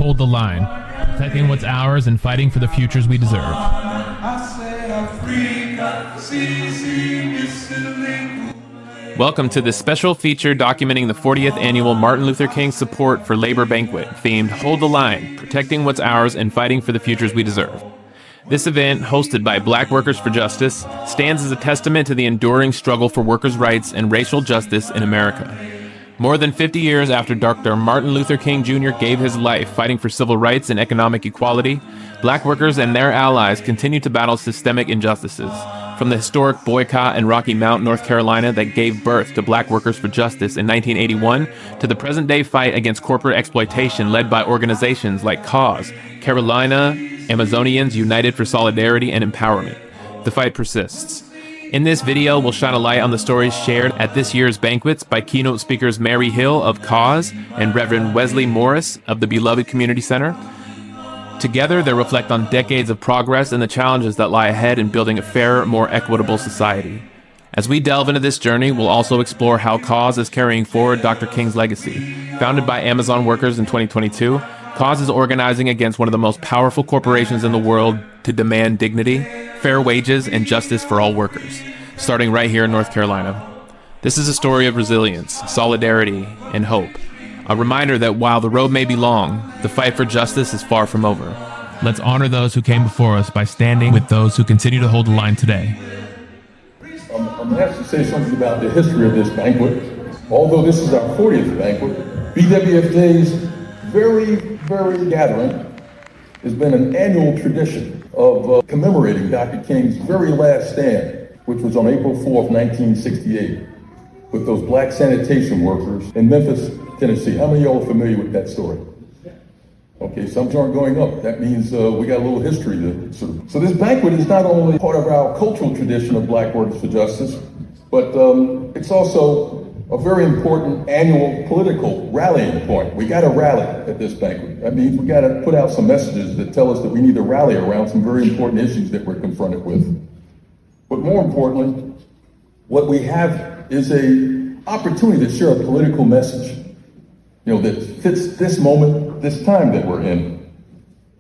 hold the line, protecting what's ours and fighting for the futures we deserve. Welcome to this special feature documenting the 40th annual Martin Luther King support for labor banquet, themed Hold the Line, protecting what's ours and fighting for the futures we deserve. This event, hosted by Black Workers for Justice, stands as a testament to the enduring struggle for workers' rights and racial justice in America. More than 50 years after Dr. Martin Luther King Jr. gave his life fighting for civil rights and economic equality, Black workers and their allies continue to battle systemic injustices, from the historic boycott in Rocky Mount, North Carolina that gave birth to Black Workers for Justice in 1981, to the present-day fight against corporate exploitation led by organizations like C.A.U.S.E, Carolina Amazonians United for Solidarity and Empowerment. The fight persists. In this video, we'll shine a light on the stories shared at this year's banquets by keynote speakers Mary Hill of C.A.U.S.E and Reverend Wesley Morris of the Beloved Community Center. Together, they reflect on decades of progress and the challenges that lie ahead in building a fairer, more equitable society. As we delve into this journey, we'll also explore how C.A.U.S.E is carrying forward Dr. King's legacy. Founded by Amazon workers in 2022, C.A.U.S.E is organizing against one of the most powerful corporations in the world to demand dignity, fair wages, and justice for all workers, starting right here in North Carolina. This is a story of resilience, solidarity, and hope. A reminder that while the road may be long, the fight for justice is far from over. Let's honor those who came before us by standing with those who continue to hold the line today. I'm going to have to say something about the history of this banquet. Although this is our 40th banquet, BWFJ's very gathering has been an annual tradition of commemorating Dr. King's very last stand, which was on April 4th, 1968, with those black sanitation workers in Memphis, Tennessee. How many of y'all are familiar with that story? Okay, some aren't going up. That means we got a little history to sort of. So this banquet is not only part of our cultural tradition of Black Workers for Justice, but it's also a very important annual political rallying point. We got to rally at this banquet. That means we got to put out some messages that tell us that we need to rally around some very important issues that we're confronted with. But more importantly, what we have is a opportunity to share a political message, that fits this moment, this time that we're in.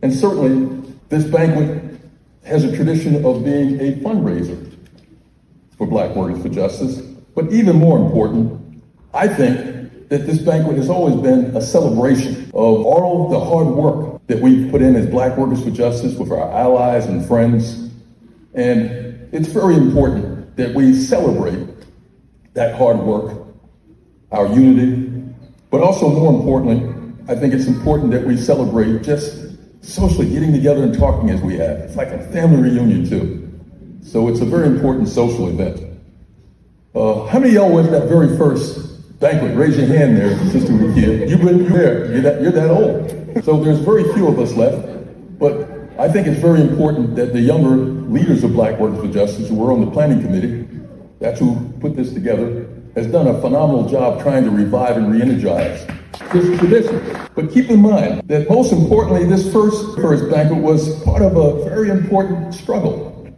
And certainly, this banquet has a tradition of being a fundraiser for Black Workers for Justice. But even more important, I think that this banquet has always been a celebration of all the hard work that we've put in as Black Workers for Justice with our allies and friends. And it's very important that we celebrate that hard work, our unity, but also more importantly, I think it's important that we celebrate just socially getting together and talking as we have. It's like a family reunion too. So it's a very important social event. How many of y'all went to that very first banquet? Raise your hand there, Sister Rukia. You've been there, you're that old. So there's very few of us left, but I think it's very important that the younger leaders of Black Workers for Justice who were on the planning committee, that's who put this together, has done a phenomenal job trying to revive and re-energize this tradition. But keep in mind that most importantly, this first banquet was part of a very important struggle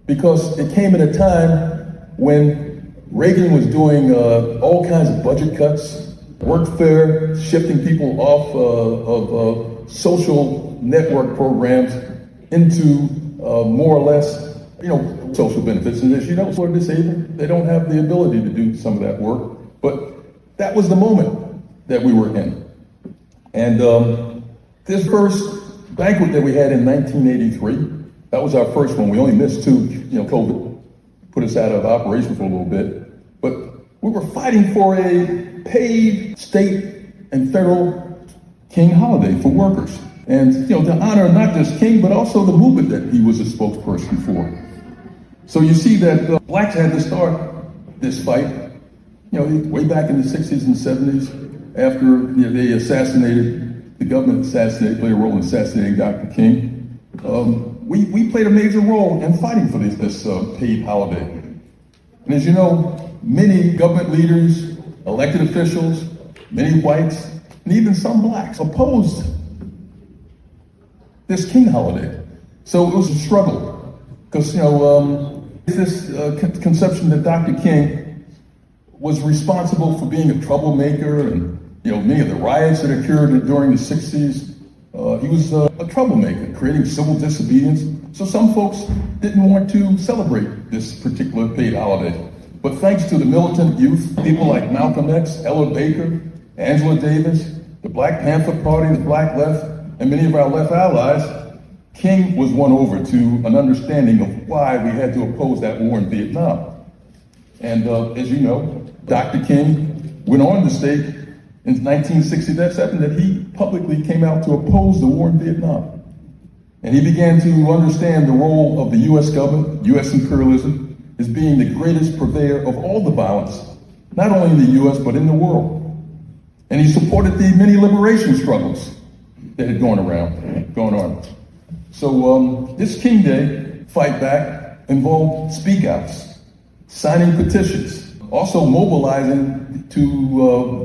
because it came at a time when Reagan was doing all kinds of budget cuts, workfare, shifting people off of social network programs into more or less, social benefits. And as you know, for disabled, they don't have the ability to do some of that work. But that was the moment that we were in. And this first banquet that we had in 1983, that was our first one. We only missed two, COVID put us out of operation for a little bit. But we were fighting for a paid state and federal King holiday for workers. And, to honor not just King, but also the movement that he was a spokesperson for. So you see that blacks had to start this fight, way back in the 60s and 70s after they the government played a role in assassinating Dr. King. We played a major role in fighting for this paid holiday. And as you know, many government leaders, elected officials, many whites, and even some blacks opposed this King holiday. So it was a struggle because, this conception that Dr. King was responsible for being a troublemaker and, many of the riots that occurred during the 60s He was a troublemaker, creating civil disobedience. So some folks didn't want to celebrate this particular paid holiday. But thanks to the militant youth, people like Malcolm X, Ella Baker, Angela Davis, the Black Panther Party, the Black Left, and many of our left allies, King was won over to an understanding of why we had to oppose that war in Vietnam. And as you know, Dr. King went on to state in 1967 that he publicly came out to oppose the war in Vietnam. And he began to understand the role of the U.S. government, U.S. imperialism, as being the greatest purveyor of all the violence, not only in the U.S., but in the world. And he supported the many liberation struggles that had gone on. So this King Day Fight Back involved speak-outs, signing petitions, also mobilizing to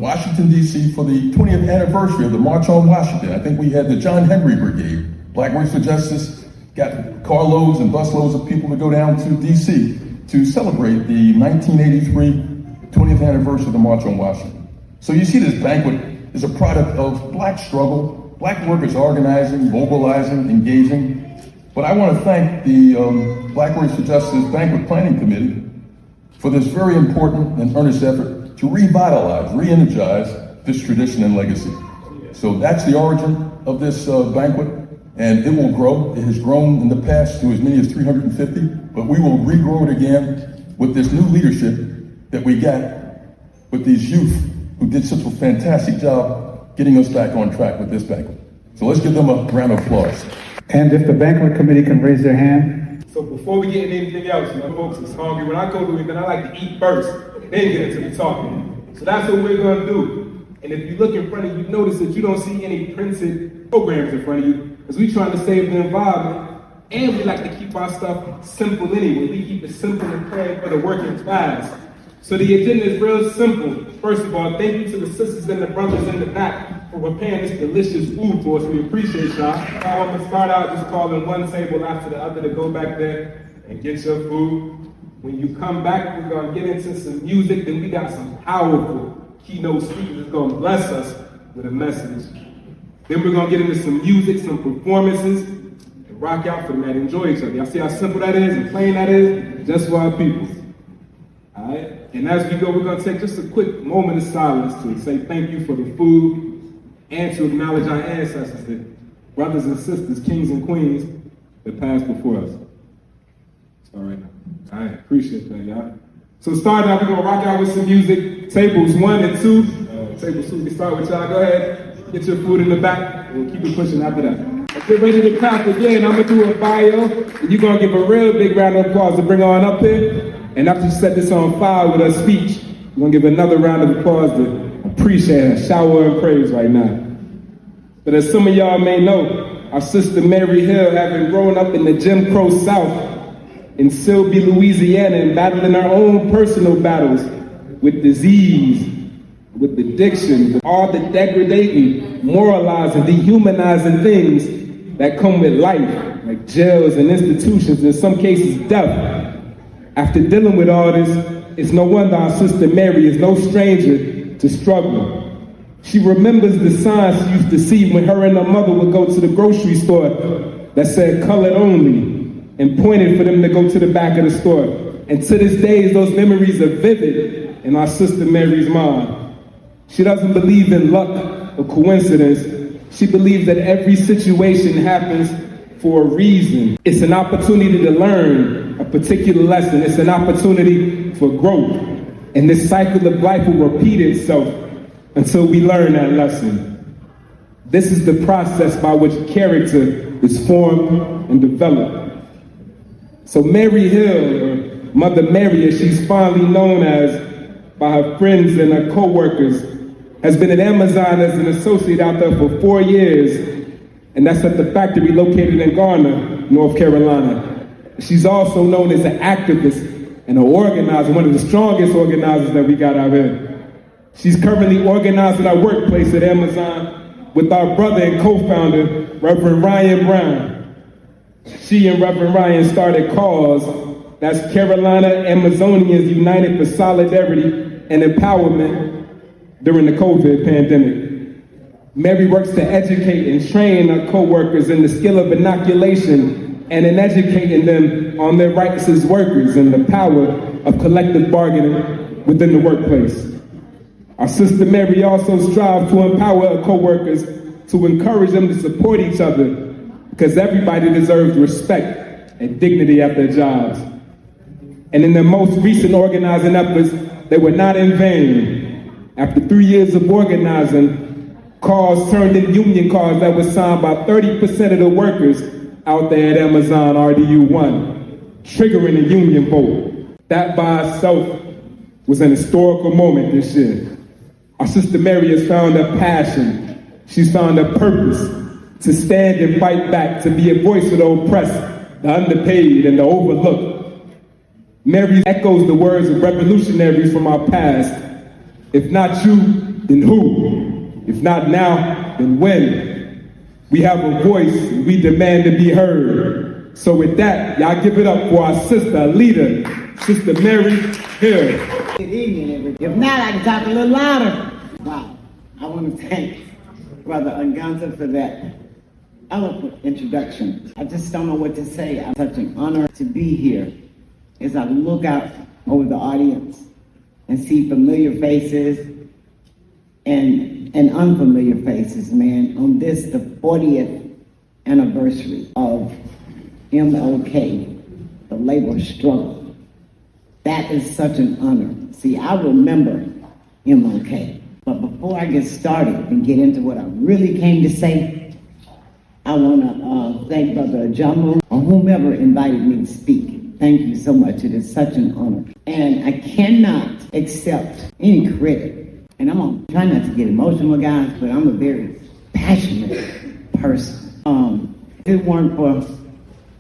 Washington, D.C. for the 20th anniversary of the March on Washington. I think we had the John Henry Brigade, Black Works for Justice, got carloads and busloads of people to go down to D.C. to celebrate the 1983 20th anniversary of the March on Washington. So you see this banquet is a product of Black struggle, Black workers organizing, mobilizing, engaging. But I want to thank the Black Works for Justice Banquet Planning Committee for this very important and earnest effort to revitalize, re-energize this tradition and legacy. So that's the origin of this banquet, and it will grow. It has grown in the past to as many as 350, but we will regrow it again with this new leadership that we got with these youth who did such a fantastic job getting us back on track with this banquet. So let's give them a round of applause. And if the banquet committee can raise their hand. So before we get into anything else, my folks is hungry. When I go to an event, I like to eat first, then get into the talking. So that's what we're gonna do. And if you look in front of you, notice that you don't see any printed programs in front of you, because we're trying to save the environment, and we like to keep our stuff simple anyway. We keep it simple and planned for the working class. So the agenda is real simple. First of all, thank you to the sisters and the brothers in the back for preparing this delicious food for us. We appreciate y'all. I want to start out just calling one table after the other to go back there and get your food. When you come back, we're going to get into some music. Then we got some powerful keynote speakers that's going to bless us with a message. Then we're going to get into some music, some performances, and rock out for them and enjoy each other. Y'all see how simple that is and plain that is? Just for our people. All right? And as we go, we're going to take just a quick moment of silence to say thank you for the food and to acknowledge our ancestors, the brothers and sisters, kings and queens that passed before us. All right. I appreciate that, y'all. So starting out, we're going to rock out with some music. Tables 1 and 2. Table 2, we start with y'all. Go ahead. Get your food in the back. We'll keep it pushing after that. Let's get ready to clap again. I'm going to do a bio. And you're going to give a real big round of applause to bring her on up here. And after you set this on fire with her speech, we're going to give another round of applause to appreciate her, shower her praise right now. But as some of y'all may know, our sister Mary Hill, having grown up in the Jim Crow South in Selby, Louisiana, and battling her own personal battles with disease, with addiction, with all the degrading, moralizing, dehumanizing things that come with life, like jails and institutions, in some cases death. After dealing with all this, it's no wonder our sister Mary is no stranger to struggle. She remembers the signs she used to see when her and her mother would go to the grocery store that said colored only and pointed for them to go to the back of the store. And to this day, those memories are vivid in our sister Mary's mind. She doesn't believe in luck or coincidence. She believes that every situation happens for a reason. It's an opportunity to learn a particular lesson. It's an opportunity for growth. And this cycle of life will repeat itself until we learn that lesson. This is the process by which character is formed and developed. So Mary Hill, or Mother Mary as she's fondly known as by her friends and her co-workers, has been at Amazon as an associate out there for 4 years. And that's at the factory located in Garner, North Carolina. She's also known as an activist and an organizer, one of the strongest organizers that we got out here. She's currently organizing our workplace at Amazon with our brother and co-founder, Reverend Ryan Brown. She and Reverend Ryan started C.A.U.S.E, that's Carolina Amazonians United for Solidarity and Empowerment during the COVID pandemic. Mary works to educate and train her co-workers in the skill of inoculation and in educating them on their rights as workers and the power of collective bargaining within the workplace. Our sister Mary also strives to empower her co-workers to encourage them to support each other because everybody deserves respect and dignity at their jobs. And in their most recent organizing efforts, they were not in vain. After 3 years of organizing, cards turned in union cards that were signed by 30% of the workers out there at Amazon RDU1, triggering a union vote. That by itself was an historical moment this year. Our sister Mary has found her passion. She's found her purpose to stand and fight back, to be a voice of the oppressed, the underpaid, and the overlooked. Mary echoes the words of revolutionaries from our past. If not you, then who? If not now, then when? We have a voice and we demand to be heard. So with that, y'all give it up for our sister, leader, Sister Mary Hill. Good evening, everybody. If not, I can talk a little louder. Wow. I want to thank Brother Anganza for that eloquent introduction. I just don't know what to say. It's such an honor to be here as I look out over the audience and see familiar faces and unfamiliar faces, man, on this, the 40th anniversary of MLK, the labor struggle. That is such an honor. See, I remember MLK, but before I get started and get into what I really came to say, I want to thank Brother Jamu or whomever invited me to speak. Thank you so much. It is such an honor. And I cannot accept any credit. And I'm going to try not to get emotional, guys, but I'm a very passionate person. If it weren't for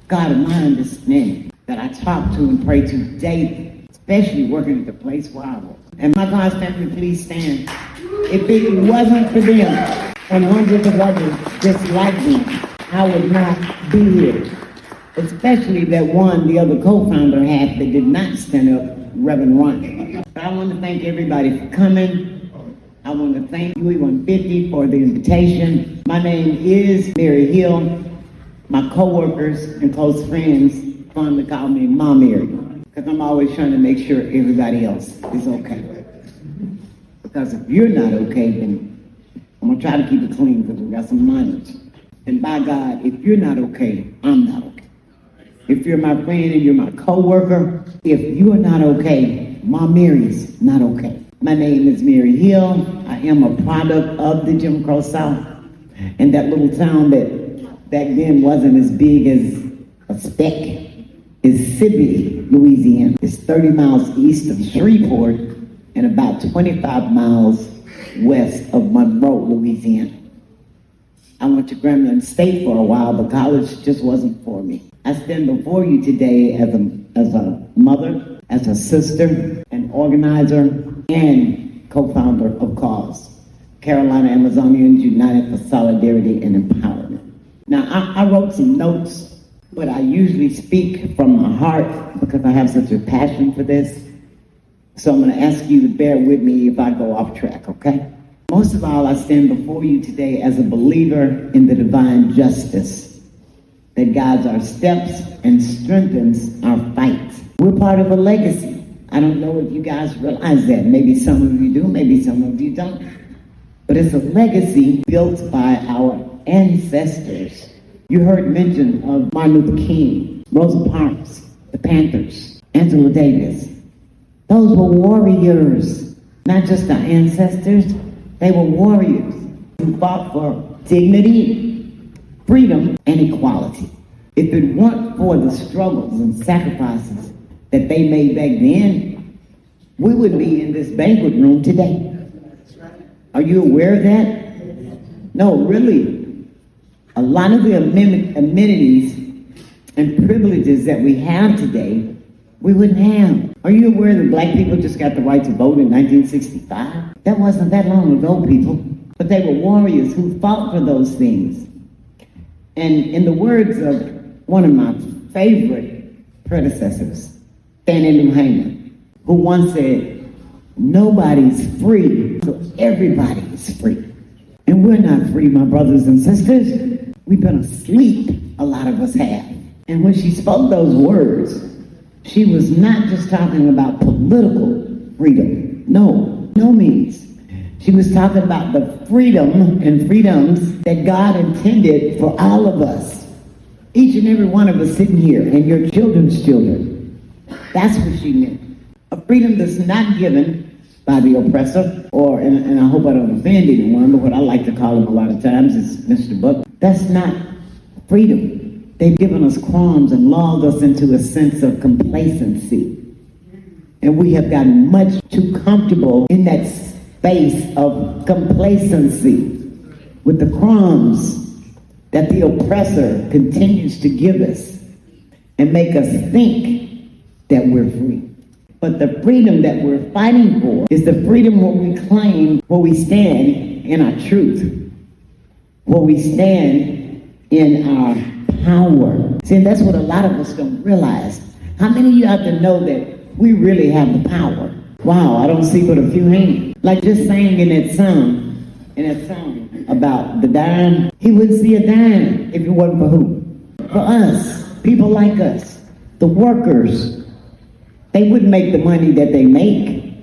God of my understanding that I talk to and pray to daily, especially working at the place where I work. And my God's family, please stand. If it wasn't for them and hundreds of others just like me, I would not be here. Especially that one, the other co-founder had that did not stand up, Reverend Ron. But I want to thank everybody for coming. I want to thank UE150 for the invitation. My name is Mary Hill. My co-workers and close friends fondly call me Mom Mary, because I'm always trying to make sure everybody else is okay. Because if you're not okay, then I'm going to try to keep it clean because we got some minors. And by God, if you're not okay, I'm not okay. If you're my friend and you're my co-worker, if you are not okay, Mom Mary's not okay. My name is Mary Hill. I am a product of the Jim Crow South. And that little town that back then wasn't as big as a speck is Sibley, Louisiana. It's 30 miles east of Shreveport and about 25 miles west of Monroe, Louisiana. I went to Grambling State for a while, but college just wasn't for me. I stand before you today as a mother, as a sister, an organizer, and co-founder of C.A.U.S.E, Carolina Amazonians United for Solidarity and Empowerment. Now, I wrote some notes, but I usually speak from my heart because I have such a passion for this. So I'm going to ask you to bear with me if I go off track, okay? Most of all, I stand before you today as a believer in the divine justice that guides our steps and strengthens our fights. We're part of a legacy. I don't know if you guys realize that. Maybe some of you do, maybe some of you don't. But it's a legacy built by our ancestors. You heard mention of Martin Luther King, Rosa Parks, the Panthers, Angela Davis. Those were warriors, not just our ancestors. They were warriors who fought for dignity, freedom, and equality. If it weren't for the struggles and sacrifices that they made back then, we would be in this banquet room today. Are you aware of that? No, really. A lot of the amenities and privileges that we have today, we wouldn't have. Are you aware that black people just got the right to vote in 1965? That wasn't that long ago, people. But they were warriors who fought for those things. And in the words of one of my favorite predecessors, Fannie Lou Hamer, who once said, nobody's free until everybody is free. And we're not free, my brothers and sisters. We've been asleep, a lot of us have. And when she spoke those words, she was not just talking about political freedom. No, no means. She was talking about the freedom and freedoms that God intended for all of us. Each and every one of us sitting here, and your children's children. That's what she meant. A freedom that's not given by the oppressor, and I hope I don't offend anyone, but what I like to call him a lot of times is Mr. Buck. That's not freedom. They've given us crumbs and lulled us into a sense of complacency. And we have gotten much too comfortable in that space of complacency with the crumbs that the oppressor continues to give us and make us think that we're free. But the freedom that we're fighting for is the freedom where we claim, where we stand in our truth, where we stand in our power. See, that's what a lot of us don't realize. How many of you out there know that we really have the power? Wow, I don't see but a few hands. Like just saying in that song about the dime, he wouldn't see a dime if it wasn't for who? For us, people like us, the workers. They wouldn't make the money that they make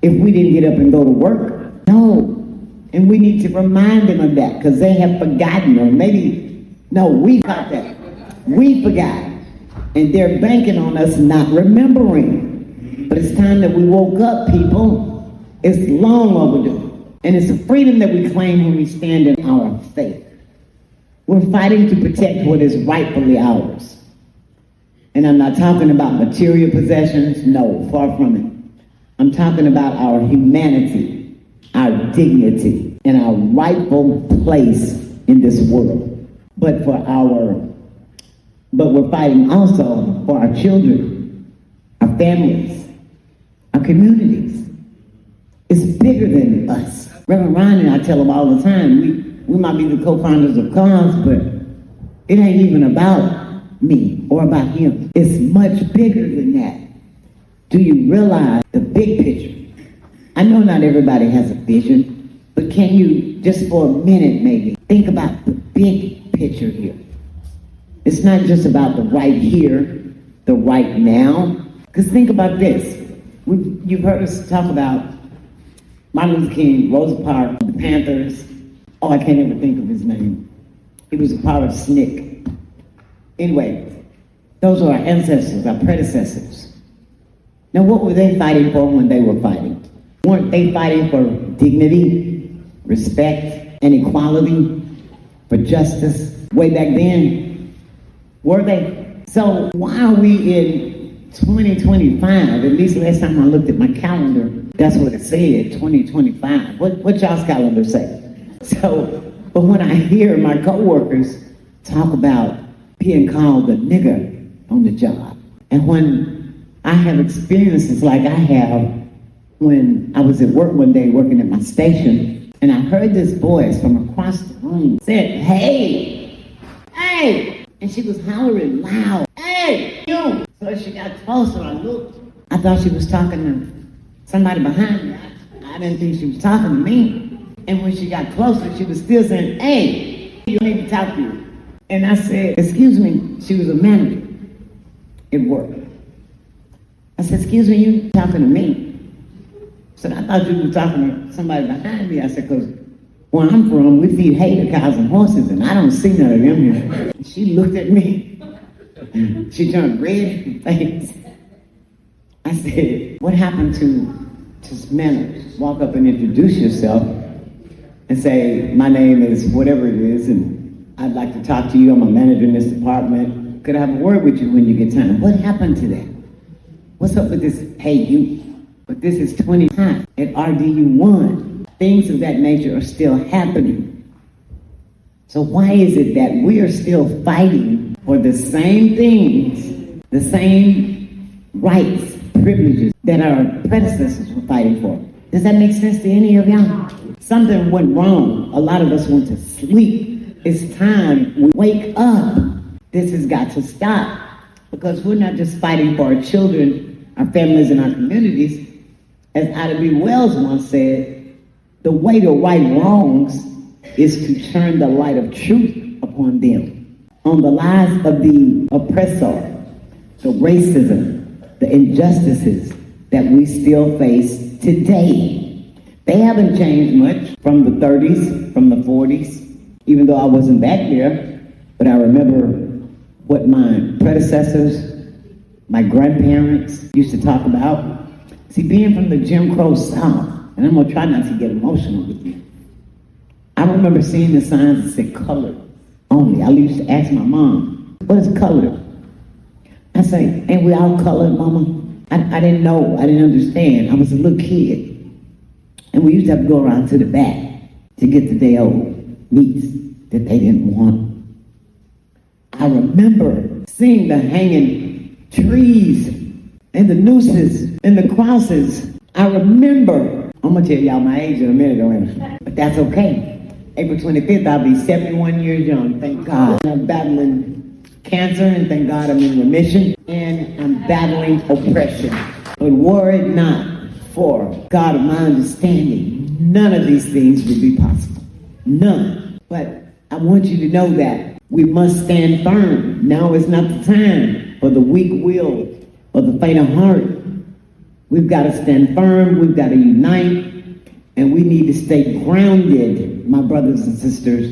if we didn't get up and go to work. No. And we need to remind them of that because they have forgotten, or maybe, no, we got that. We forgot. And they're banking on us not remembering. But it's time that we woke up, people. It's long overdue. And it's a freedom that we claim when we stand in our faith. We're fighting to protect what is rightfully ours. And I'm not talking about material possessions. No, far from it. I'm talking about our humanity, our dignity, and our rightful place in this world. But we're fighting also for our children, our families, our communities. It's bigger than us. Reverend Ron and I tell them all the time, we might be the co-founders of C.A.U.S.E, but it ain't even about me or about him. It's much bigger than that. Do you realize the big picture? I know not everybody has a vision, but can you just for a minute maybe think about the big picture here? It's not just about the right here, the right now. Because think about this. You've heard us talk about Martin Luther King, Rosa Parks, the Panthers. Oh, I can't even think of his name. He was a part of SNCC. Anyway, those are our ancestors, our predecessors. Now, what were they fighting for when they were fighting? Weren't they fighting for dignity, respect, and equality, for justice way back then? Were they? So why are we in 2025? At least last time I looked at my calendar, that's what it said, 2025. What y'all's calendar say? So, but when I hear my coworkers talk about being called a nigger on the job, and when I have experiences like I have when I was at work one day working at my station, and I heard this voice from across the room said, "Hey, hey," and she was hollering loud, "Hey, you." So as she got closer, I looked. I thought she was talking to somebody behind me. I didn't think she was talking to me. And when she got closer, she was still saying, "Hey, you need to talk to you." And I said, "Excuse me." She was a manager at work. I said, "Excuse me, you talking to me?" So I thought you were talking to somebody behind me. I said, "Because where I'm from, we feed hay to cows and horses, and I don't see none of them here." She looked at me. She turned red in the face. I said, "What happened to manners? Walk up and introduce yourself and say, 'My name is whatever it is, and I'd like to talk to you. I'm a manager in this department. Could I have a word with you when you get time?'" What happened to that? What's up with this, "Hey, you"? But this is 20 at RDU1. Things of that nature are still happening. So why is it that we are still fighting for the same things, the same rights, privileges that our predecessors were fighting for? Does that make sense to any of y'all? Something went wrong. A lot of us went to sleep. It's time we wake up. This has got to stop, because we're not just fighting for our children, our families, and our communities. As Ida B. Wells once said, the way to right wrongs is to turn the light of truth upon them, on the lies of the oppressor, the racism, the injustices that we still face today. They haven't changed much from the 30s, from the 40s, even though I wasn't back there, but I remember what my predecessors, my grandparents used to talk about. See, being from the Jim Crow South, and I'm gonna try not to get emotional with you, I remember seeing the signs that said colored only. I used to ask my mom, what is colored? I say, ain't we all colored, Mama? I didn't know, I didn't understand. I was a little kid. And we used to have to go around to the back to get the day old meats that they didn't want. I remember seeing the hanging trees and the nooses and the crosses. I remember, I'm gonna tell y'all my age in a minute, but that's okay. April 25th, I'll be 71 years young, thank God. I'm battling cancer, and thank God I'm in remission, and I'm battling oppression. But were it not for God of my understanding, none of these things would be possible. None. But I want you to know that we must stand firm. Now is not the time for the weak will or the faint of heart. We've got to stand firm. We've got to unite. And we need to stay grounded, my brothers and sisters,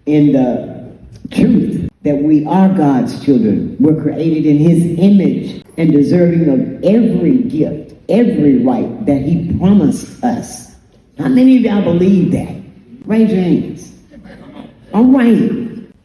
in the truth that we are God's children. We're created in His image and deserving of every gift, every right that He promised us. How many of y'all believe that? Raise your hands. All right.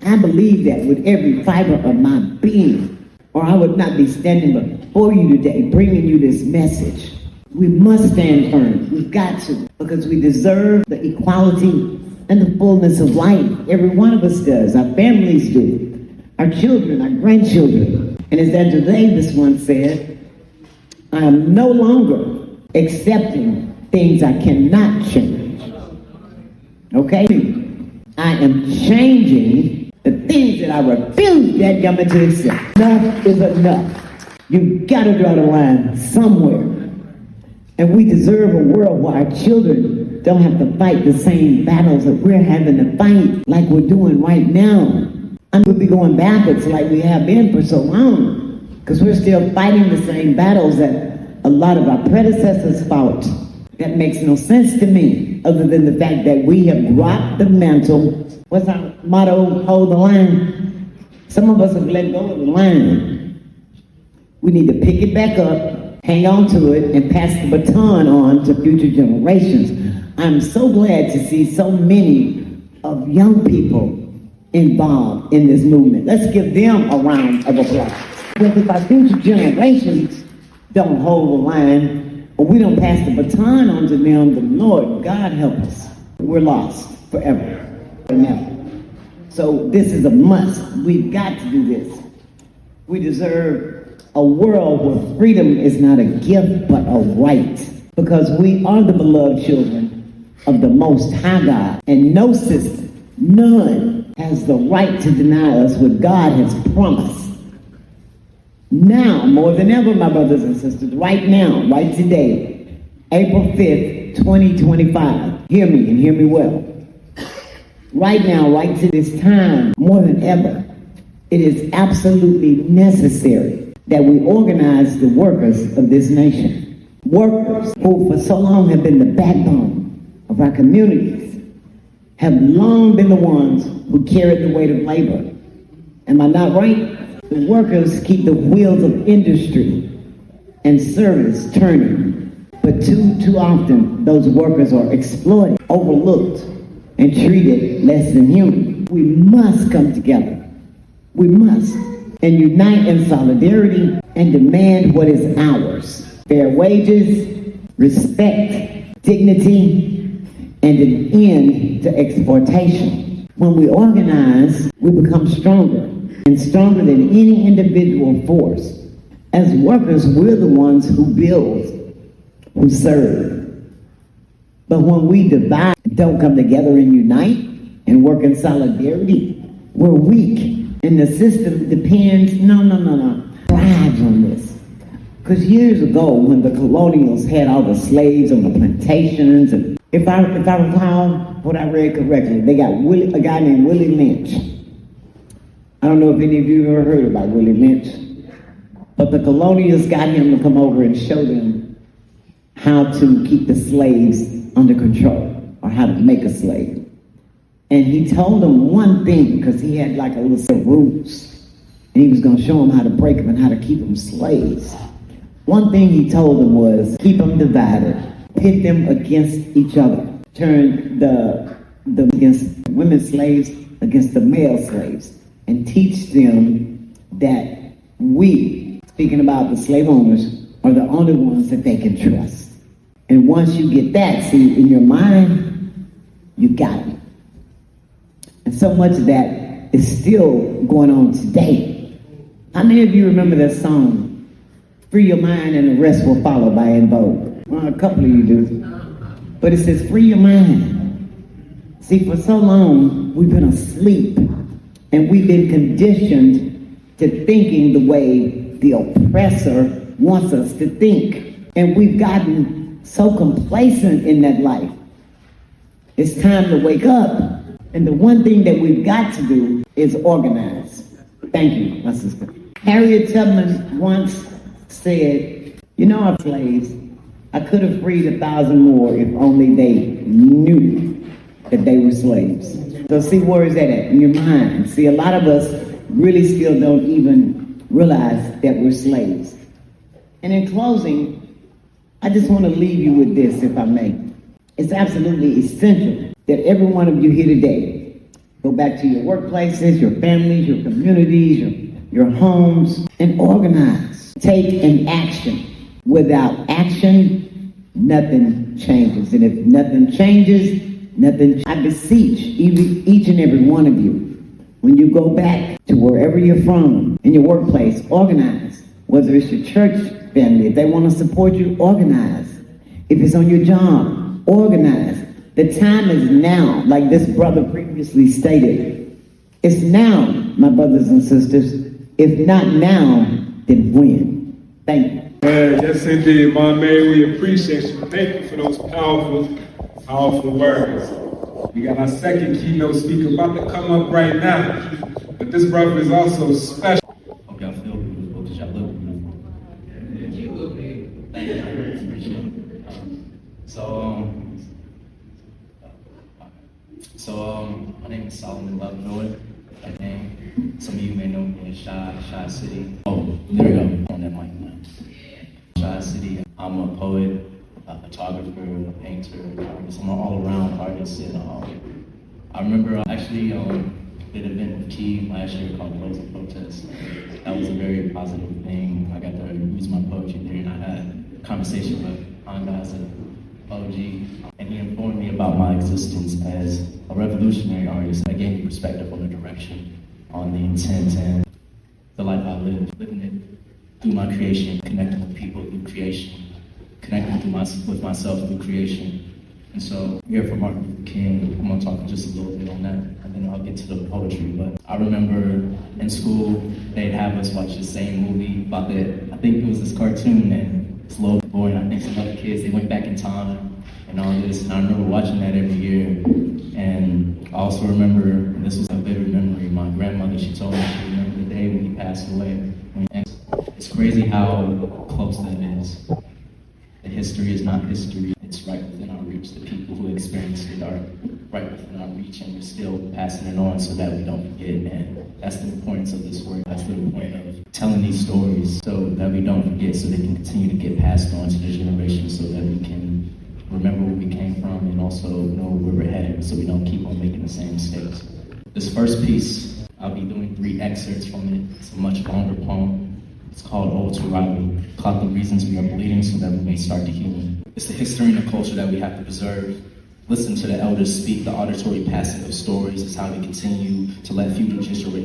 I believe that with every fiber of my being, or I would not be standing before you today bringing you this message. We must stand firm. We've got to, because we deserve the equality and the fullness of life. Every one of us does. Our families do. Our children, our grandchildren. And as Angela Davis once said, I am no longer accepting things I cannot change. Okay? I am changing the things that I refuse that government to accept. Enough is enough. You've got to draw the line somewhere. And we deserve a world where our children don't have to fight the same battles that we're having to fight like we're doing right now. And we'll be going backwards like we have been for so long, because we're still fighting the same battles that a lot of our predecessors fought. That makes no sense to me, other than the fact that we have dropped the mantle. What's our motto? Hold the line. Some of us have let go of the line. We need to pick it back up, hang on to it, and pass the baton on to future generations. I'm so glad to see so many of young people involved in this movement. Let's give them a round of applause. Because if our future generations don't hold the line, or we don't pass the baton on to them, the Lord, God help us. We're lost forever and ever. So this is a must. We've got to do this. We deserve a world where freedom is not a gift, but a right. Because we are the beloved children of the Most High God. And no system, none, has the right to deny us what God has promised. Now, more than ever, my brothers and sisters, right now, right today, April 5th, 2025, hear me and hear me well. Right now, right to this time, more than ever, it is absolutely necessary that we organize the workers of this nation. Workers who for so long have been the backbone of our communities, have long been the ones who carried the weight of labor. Am I not right? The workers keep the wheels of industry and service turning. But too often, those workers are exploited, overlooked, and treated less than human. We must come together. We must. And unite in solidarity and demand what is ours. Fair wages, respect, dignity, and an end to exploitation. When we organize, we become stronger, and stronger than any individual force. As workers, we're the ones who build, who serve. But when we divide, don't come together and unite and work in solidarity, we're weak. And the system depends, thrives on this. Because years ago, when the colonials had all the slaves on the plantations, and if I recall what I read correctly, they got a guy named Willie Lynch. I don't know if any of you ever heard about Willie Lynch, but the colonials got him to come over and show them how to keep the slaves under control, or how to make a slave. And he told them one thing, because he had like a list of rules, and he was going to show them how to break them and how to keep them slaves. One thing he told them was, keep them divided, pit them against each other, turn the against women slaves against the male slaves, and teach them that we, speaking about the slave owners, are the only ones that they can trust. And once you get that, see, in your mind, you got it. And so much of that is still going on today. How many of you remember that song, Free Your Mind and the Rest Will Follow by En Vogue? Well, a couple of you do. But it says, free your mind. See, for so long, we've been asleep, and we've been conditioned to thinking the way the oppressor wants us to think. And we've gotten so complacent in that life. It's time to wake up. And the one thing that we've got to do is organize. Thank you, my sister. Harriet Tubman once said, you know, our slaves, I could have freed 1,000 more if only they knew that they were slaves. So see, where is that at? In your mind. See, a lot of us really still don't even realize that we're slaves. And in closing, I just want to leave you with this, if I may. It's absolutely essential that every one of you here today go back to your workplaces, your families, your communities, your homes, and organize. Take an action. Without action, nothing changes. And if nothing changes, I beseech each and every one of you, when you go back to wherever you're from, in your workplace, organize. Whether it's your church family, if they want to support you, organize. If it's on your job, organize. The time is now, like this brother previously stated. It's now, my brothers and sisters. If not now, then when? Thank you. Yes, indeed, my man. We appreciate you. Thank you for those powerful words. We got our second keynote speaker about to come up right now. But this brother is also special. Okay, I feel beautiful because y'all look beautiful. You look big. Thank you. I appreciate it. My name is Solomon Lovejoy. Some of you may know me as C.A.U.S.E. Oh, there we go. On that mic now. C.A.U.S.E. I'm a poet, a photographer, a painter, artist. I'm an all-around artist. And I remember I actually did an event with Key last year called Closing Protest. That was a very positive thing. I got to use my poetry there, and I had a conversation with Anga as an OG, and he informed me about my existence as a revolutionary artist. I gave me perspective on the direction, on the intent, and the life I lived, living it through my creation, connecting with people through creation, connecting with myself through creation. And so, here for Martin Luther King, I'm gonna talk just a little bit on that, and then I'll get to the poetry. But I remember in school, they'd have us watch the same movie about I think it was this cartoon, and it's a little boring. I think some other kids, they went back in time and all this, and I remember watching that every year. And I also remember, and this was a vivid memory, my grandmother, she told me she remembered the day when he passed away. And it's crazy how close that is. The history is not history, it's right within our reach. The people who experienced it are right within our reach, and we're still passing it on so that we don't forget. And that's the importance of this work. That's the point of telling these stories so that we don't forget, so they can continue to get passed on to the generation, so that we can remember where we came from and also know where we're headed, so we don't keep on making the same mistakes. This first piece, I'll be doing 3 excerpts from it. It's a much longer poem. It's called Ode to Riley, called The Reasons We Are Bleeding So That We May Start to Heal. It's the history and the culture that we have to preserve. Listen to the elders speak. The auditory passing of stories is how we continue to let future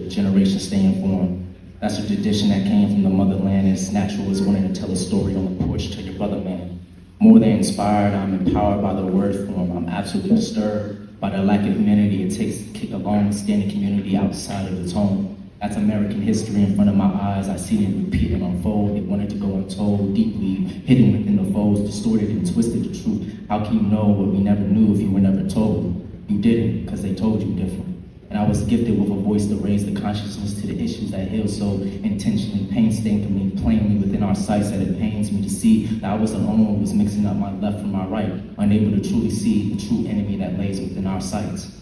generations stay informed. That's a tradition that came from the motherland, and it's natural as wanting to tell a story on the porch to your brother man. More than inspired, I'm empowered by the word form. I'm absolutely disturbed by the lack of humanity it takes to kick a long-standing community outside of its home. That's American history in front of my eyes. I seen it repeat and unfold. It wanted to go untold, deeply hidden within the folds, distorted and twisted the truth. How can you know what we never knew if you were never told? You didn't, because they told you different. And I was gifted with a voice to raise the consciousness to the issues that heal so intentionally, painstakingly, plainly within our sights that it pains me to see that I was alone who was mixing up my left from my right, unable to truly see the true enemy that lays within our sights.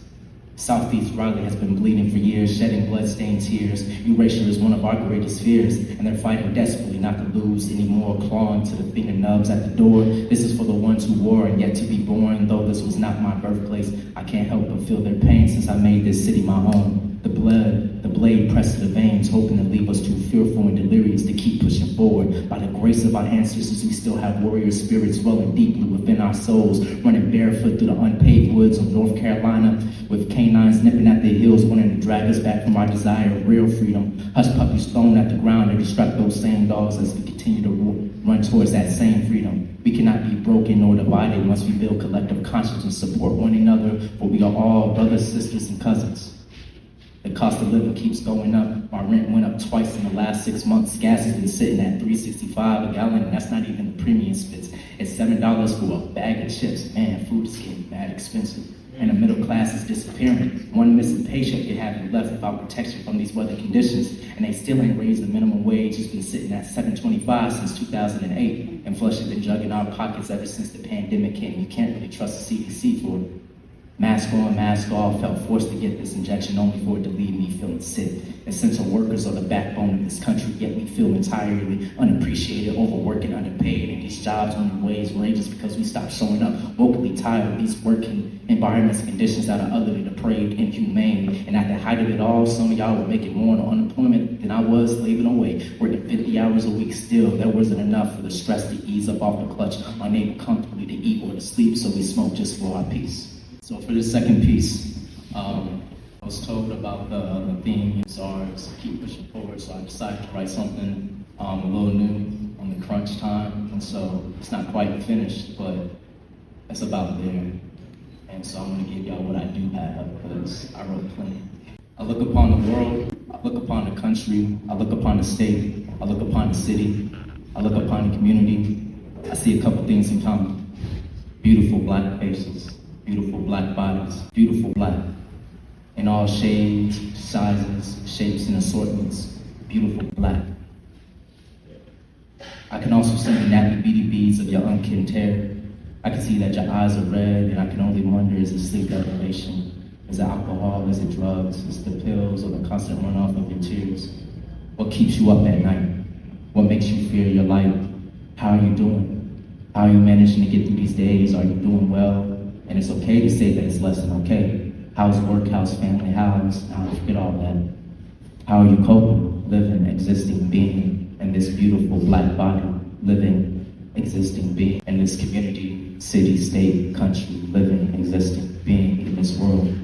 Southeast Raleigh has been bleeding for years, shedding blood-stained tears. Erasure is one of our greatest fears, and they're fighting desperately not to lose any more, clawing to the finger nubs at the door. This is for the ones who were and yet to be born. Though this was not my birthplace, I can't help but feel their pain since I made this city my home. The blade pressed to the veins, hoping to leave us too fearful and delirious to keep pushing forward. By the grace of our ancestors, we still have warrior spirits rolling deeply within our souls, running barefoot through the unpaved woods of North Carolina, with canines nipping at their heels, wanting to drag us back from our desire of real freedom. Hush puppies thrown at the ground to distract those same dogs as we continue to run towards that same freedom. We cannot be broken nor divided once we build collective conscience and support one another, for we are all brothers, sisters, and cousins. The cost of living keeps going up. My rent went up twice in the last 6 months. Gas has been sitting at $3.65 a gallon, and that's not even the premium spits. It's $7 for a bag of chips. Man, food is getting bad expensive. And the middle class is disappearing. One missing paycheck you haven't left without protection from these weather conditions, and they still ain't raised the minimum wage. It's been sitting at $7.25 since 2008, and flush has been jugging our pockets ever since the pandemic came. You can't really trust the CDC for it. Mask on, mask off, felt forced to get this injection only for it to leave me feeling sick. Essential workers are the backbone of this country, yet we feel entirely unappreciated, overworked, and underpaid. And these jobs only wages because we stopped showing up, vocally tired of these working environments and conditions that are utterly depraved, inhumane. And at the height of it all, some of y'all were making more on unemployment than I was slaving away, working 50 hours a week still. There wasn't enough for the stress to ease up off the clutch, unable comfortably to eat or to sleep, so we smoked just for our peace. So for the second piece, I was told about the theme, SARS, keep pushing forward, so I decided to write something a little new on the crunch time, and so it's not quite finished, but it's about there. And so I'm gonna give y'all what I do have, because I wrote plenty. I look upon the world, I look upon the country, I look upon the state, I look upon the city, I look upon the community. I see a couple things in common. Beautiful black faces. Beautiful black bodies, beautiful black, in all shades, sizes, shapes, and assortments, beautiful black. I can also see the nappy beady beads of your unkin terror. I can see that your eyes are red, and I can only wonder, is it sleep deprivation? Is it alcohol? Is it drugs? Is it the pills or the constant runoff of your tears? What keeps you up at night? What makes you fear your life? How are you doing? How are you managing to get through these days? Are you doing well? And it's okay to say that it's less than okay. How's work, how's family, how's, forget all that. How are you coping, living, existing, being in this beautiful black body, living, existing, being in this community, city, state, country, living, existing, being in this world?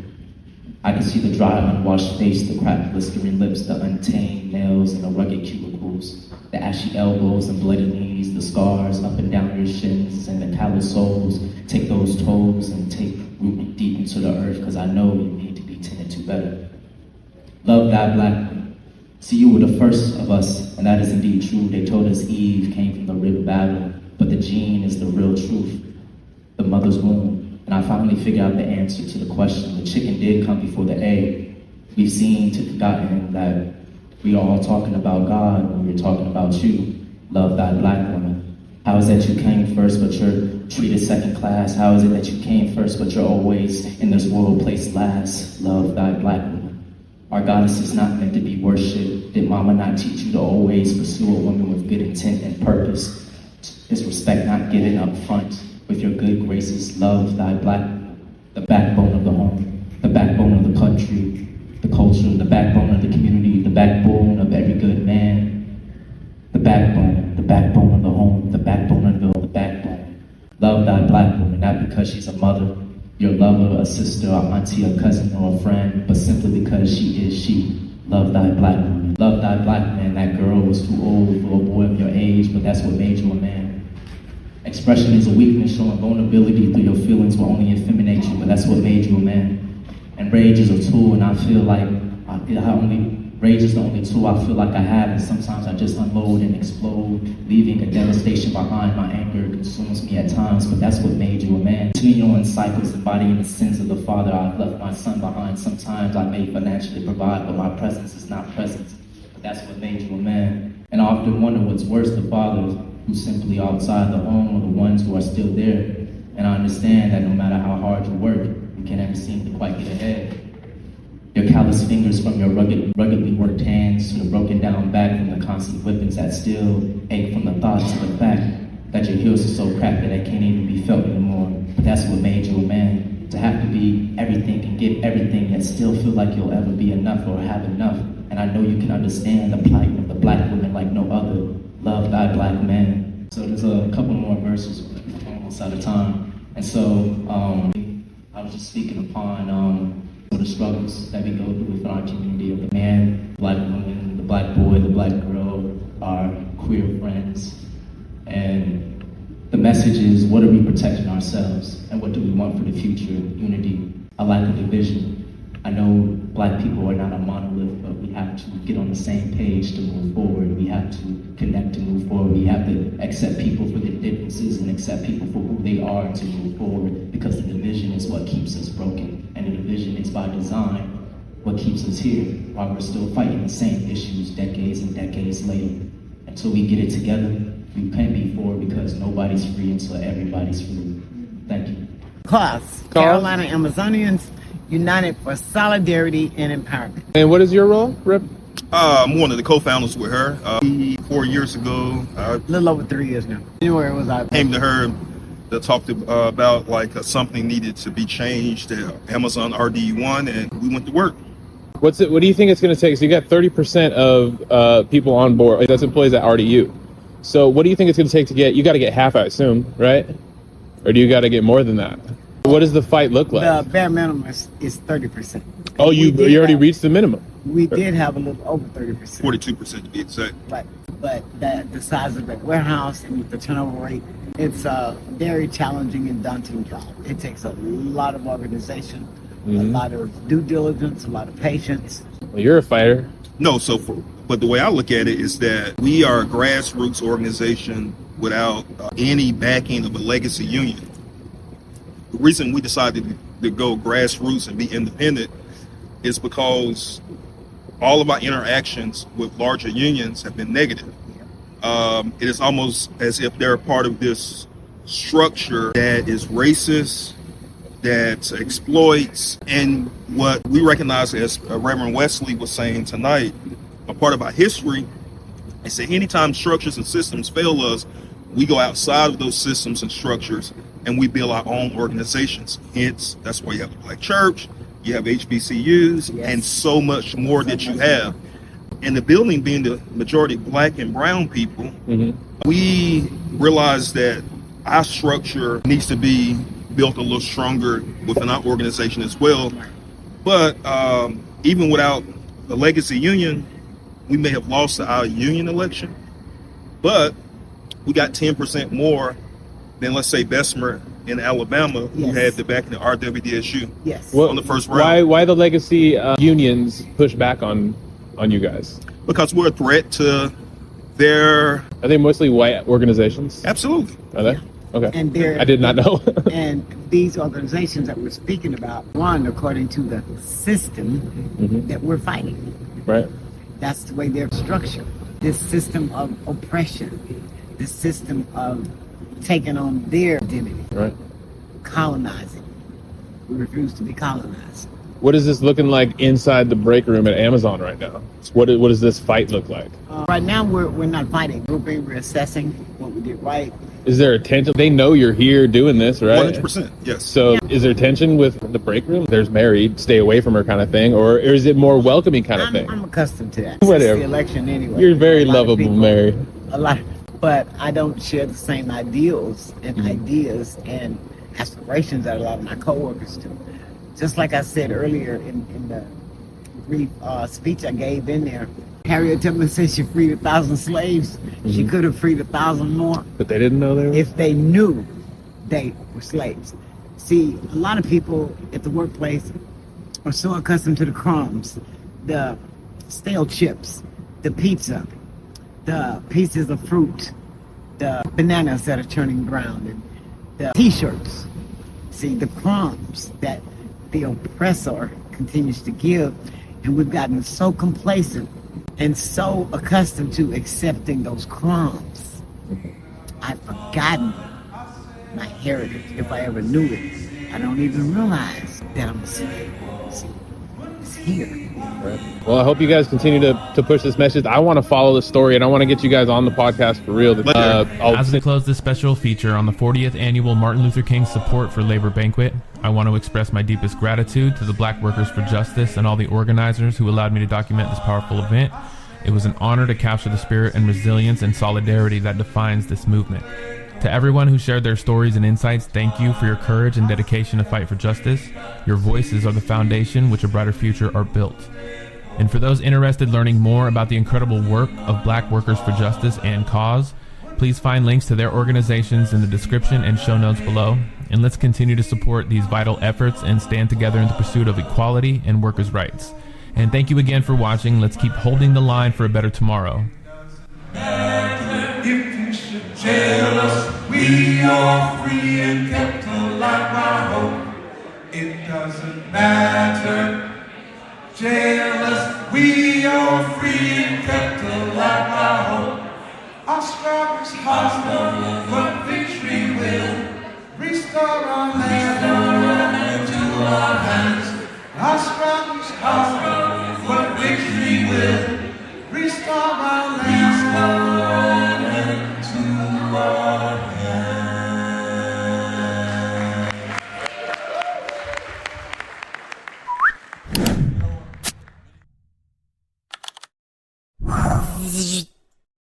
I can see the dry, unwashed face, the cracked, blistering lips, the untamed nails and the rugged cubicles, the ashy elbows and bloody knees, the scars up and down your shins and the callous soles. Take those toes and take root deep into the earth, because I know you need to be tended to better. Love thy black one. See, you were the first of us, and that is indeed true. They told us Eve came from the rib battle, but the gene is the real truth, the mother's womb. And I finally figured out the answer to the question. The chicken did come before the egg. We've seen to forgotten that we are all talking about God when we're talking about you. Love thy black woman. How is that you came first, but you're treated second class? How is it that you came first, but you're always in this world placed last? Love thy black woman. Our goddess is not meant to be worshipped. Did mama not teach you to always pursue a woman with good intent and purpose? Is respect not given up front? With your good graces, love thy black woman. The backbone of the home, the backbone of the country, the culture, the backbone of the community, the backbone of every good man. The backbone of the home, the backbone of the backbone. Love thy black woman, not because she's a mother, your lover, a sister, a auntie, a cousin, or a friend, but simply because she is she. Love thy black woman. Love thy black man. That girl was too old for a boy of your age, but that's what made you a man. Expression is a weakness, showing vulnerability through your feelings will only effeminate you, but that's what made you a man. And rage is a tool, and I feel like I only Rage is the only tool I feel like I have, and sometimes I just unload and explode, leaving a devastation behind. My anger consumes me at times, but that's what made you a man. Continuing cycles, embodying the sins of the father. I've left my son behind. Sometimes I may financially provide, but my presence is not present. But that's what made you a man. And I often wonder what's worse, the fathers who simply outside the home or the ones who are still there. And I understand that no matter how hard you work, you can never seem to quite get ahead. Your calloused fingers from your ruggedly worked hands to the broken down back from the constant whippings that still ache from the thoughts of the fact that your heels are so cracked that they can't even be felt anymore. But that's what made you a man. To have to be everything and give everything yet still feel like you'll ever be enough or have enough. And I know you can understand the plight of the black woman like no other. Love thy black man. So there's a couple more verses, but I'm almost out of time. And so I was just speaking upon the struggles that we go through within our community of the man, black woman, the black boy, the black girl, our queer friends. And the message is, what are we protecting ourselves? And what do we want for the future? Unity, a lack of division. I know black people are not a monolith, but we have to get on the same page to move forward. We have to connect to move forward. We have to accept people for their differences and accept people for who they are to move forward, because the division is what keeps us broken. And the division is by design what keeps us here while we're still fighting the same issues decades and decades later. Until we get it together, we can't be forward, because nobody's free until everybody's free. Thank you. C.A.U.S.E, Carolina Amazonians United for Solidarity and Empowerment. And what is your role, Rip? I'm one of the co-founders with her. 4 years ago, I A little over 3 years now. January was our came to her to talk about something needed to be changed at Amazon RD1, and we went to work. What do you think it's going to take? So you got 30% of people on board. That's employees at RDU. So what do you think it's going to take to get? You got to get half, I assume, right? Or do you got to get more than that? What does the fight look like? The bare minimum is 30%. Oh, you already reached the minimum. We did have a little over 30%. 42% to be exact. But the size of the warehouse and the turnover rate, it's a very challenging and daunting job. It takes a lot of organization, a lot of due diligence, a lot of patience. Well, you're a fighter. No, but the way I look at it is that we are a grassroots organization without any backing of a legacy union. The reason we decided to go grassroots and be independent is because all of our interactions with larger unions have been negative. It is almost as if they're part of this structure that is racist, that exploits, and what we recognize, as Reverend Wesley was saying tonight, a part of our history is that anytime structures and systems fail us, we go outside of those systems and structures and we build our own organizations. Hence, that's why you have the Black Church, you have HBCUs, and so much more that you have. And the building being the majority Black and brown people, we realize that our structure needs to be built a little stronger within our organization as well. But even without the legacy union, we may have lost our union election, but we got 10% more than, let's say, Bessemer in Alabama, who had the backing of RWDSU on the first round. Why the legacy unions push back on you guys? Because we're a threat to their... Are they mostly white organizations? Absolutely. Are they? Okay. And I did not know. And these organizations that we're speaking about run according to the system that we're fighting. Right. That's the way they're structured. This system of oppression, this system of taking on their identity, right? Colonizing. We refuse to be colonized. What is this looking like inside the break room at Amazon right now? What does this fight look like? Right now, we're not fighting. We're assessing what we did right. Is there a tension? They know you're here doing this, right? 100%, yes. So is there tension with the break room? There's Mary, stay away from her kind of thing, or is it more welcoming kind of thing? I'm accustomed to that. Whatever. Since the election anyway. You're very lovable, Mary. A lot, but I don't share the same ideals and ideas and aspirations that a lot of my coworkers do. Just like I said earlier in the brief speech I gave in there, Harriet Tubman said she freed 1,000 slaves. She could have freed 1,000 more. But they didn't know they were? If they knew they were slaves. See, a lot of people at the workplace are so accustomed to the crumbs, the stale chips, the pizza, the pieces of fruit, the bananas that are turning brown, and the t-shirts. See, the crumbs that the oppressor continues to give, and we've gotten so complacent and so accustomed to accepting those crumbs. I've forgotten my heritage, if I ever knew it. I don't even realize that I'm a slave. See, it's here. Well, I hope you guys continue to push this message. I want to follow the story, and I want to get you guys on the podcast for real. As we close this special feature on the 40th annual Martin Luther King Support for Labor Banquet, I want to express my deepest gratitude to the Black Workers for Justice and all the organizers who allowed me to document this powerful event. It was an honor to capture the spirit and resilience and solidarity that defines this movement. To everyone who shared their stories and insights, thank you for your courage and dedication to fight for justice. Your voices are the foundation which a brighter future are built. And for those interested learning more about the incredible work of Black Workers for Justice and C.A.U.S.E, please find links to their organizations in the description and show notes below. And let's continue to support these vital efforts and stand together in the pursuit of equality and workers' rights. And thank you again for watching. Let's keep holding the line for a better tomorrow. If you should jail us, we are free and kept alive by hope. It doesn't matter. Jail us, we are free and kept alive by hope. Our struggle's hostile, but victory will restore our land.